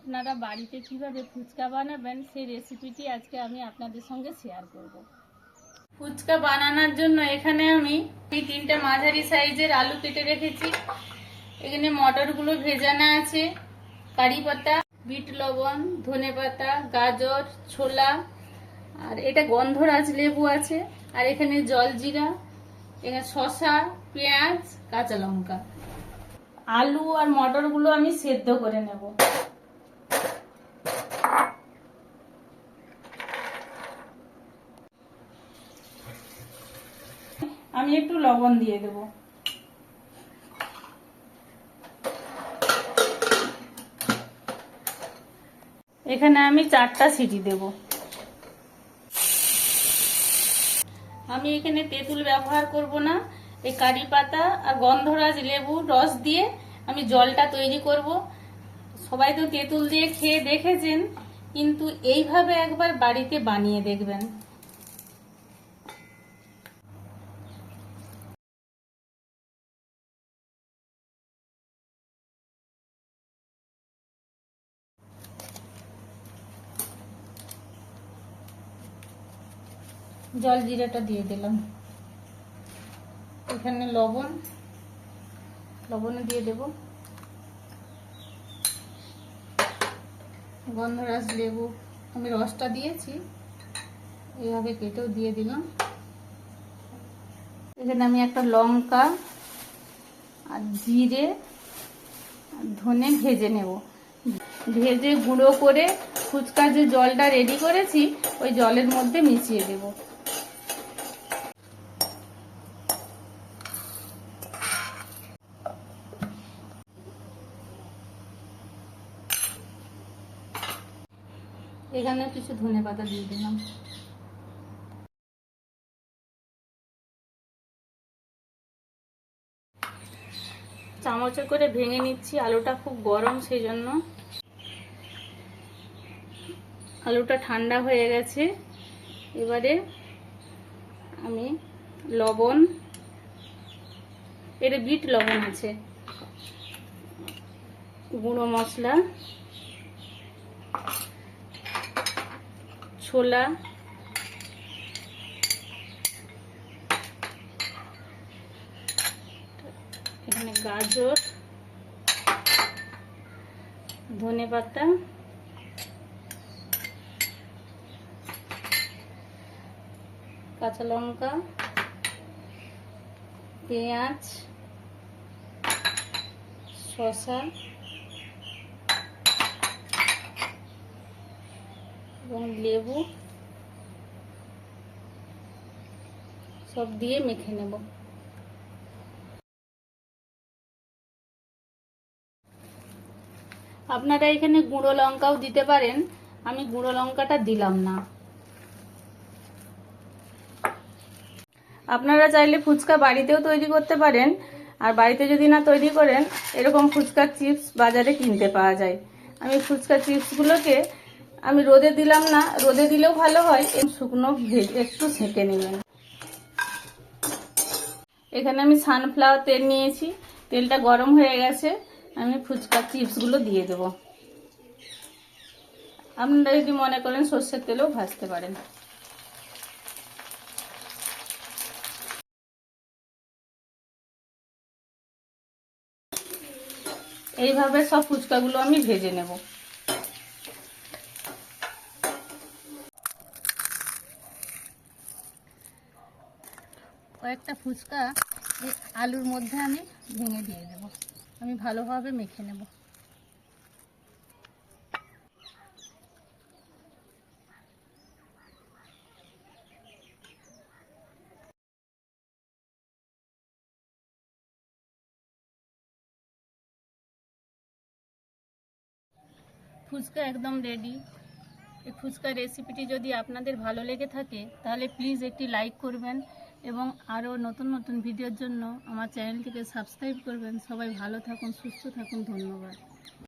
আপনারা বাড়িতে কিভাবে ফুচকা বানাবেন সেই রেসিপিটি আজকে আমি আপনাদের সঙ্গে শেয়ার করব। ফুচকা বানানোর জন্য এখানে আমি 3টে মাঝারি সাইজের আলু কেটে রেখেছি। এখানে মটরগুলো ভেজানো আছে, কারি পাতা, বিট লবণ, ধনেপাতা, গাজর, ছোলা, আর এটা গন্ধরাজ লেবু আছে, আর এখানে জলজিরা, এখানে শসা, পেঁয়াজ, কাঁচা লঙ্কা। আলু আর মটরগুলো আমি সেদ্ধ করে নেব। আমি একটু লবণ দিয়ে দেব। এখানে আমি 4টা সিটি দেব। আমি এখানে তেঁতুল ব্যবহার করব না, এই কারি পাতা আর গন্ধরাজ লেবুর রস দিয়ে আমি জলটা তৈরি করব। সবাই তো তেঁতুল দিয়ে খেয়ে দেখেছেন, কিন্তু এইভাবে একবার বাড়িতে বানিয়ে দেখবেন। জল জিরাটা দিয়ে দিলাম। এখানে লবণ দিয়ে দেব। গন্ধরাজ লেবু আমি রসটা দিয়েছি, এইভাবে কেটেও দিয়ে দিলাম। এখানে আমি একটা লঙ্কা আর জিরে আর ধনে ভেজে নেব। ভেজে গুঁড়ো করে ফুচকার যে জলটা রেডি করেছি ওই জলের মধ্যে মিশিয়ে দেব। এখানে কিছু ধনেপাতা দিয়ে দিলাম। চামচে করে ভেঙে নিচ্ছি, আলুটা খুব গরম সেই জন্য। আলুটা ঠান্ডা হয়ে গেছে। এবারে আমি লবণ, এটা বিট লবণ আছে, গুঁড়ো মশলা, ছোলা, এখানে গাজর, ধনেপাতা, কাঁচা লঙ্কা, পেঁয়াজ, শসা এবং লেবু সব দিয়ে মেখে নেব। আপনারা এখানে গুঁড়ো লঙ্কাও দিতে পারেন, আমি গুঁড়ো লঙ্কাটা দিলাম না। আপনারা চাইলে ফুচকা বাড়িতেও তৈরি করতে পারেন, আর বাড়িতে যদি না তৈরি করেন এরকম ফুচকার চিপস বাজারে কিনতে পাওয়া যায়। আমি ফুচকা চিপসগুলোকে আমি রোদে দিলাম না, রোদে দিলেও ভালো হয়, শুকনো ভেজে একটু সেঁকে নেবেন। এখানে আমি সানফ্লাওয়ার তেল নিয়েছি, তেলটা গরম হয়ে গেছে, আমি ফুচকার চিপসগুলো দিয়ে দেব। আপনারা যদি মনে করেন সর্ষের তেলেও ভাজতে পারেন। এইভাবে সব ফুচকাগুলো আমি ভেজে নেব। কয়েকটা ফুচকা এই আলুর মধ্যে আমি ভেঙে দিয়ে দেব। আমি ভালোভাবে মেখে নেব। ফুচকা একদম রেডি। এই ফুচকা রেসিপিটি যদি আপনাদের ভালো লেগে থাকে তাহলে প্লিজ একটি লাইক করবেন এবং আরও নতুন নতুন ভিডিওর জন্য আমার চ্যানেলটিকে সাবস্ক্রাইব করবেন। সবাই ভালো থাকুন, সুস্থ থাকুন, ধন্যবাদ।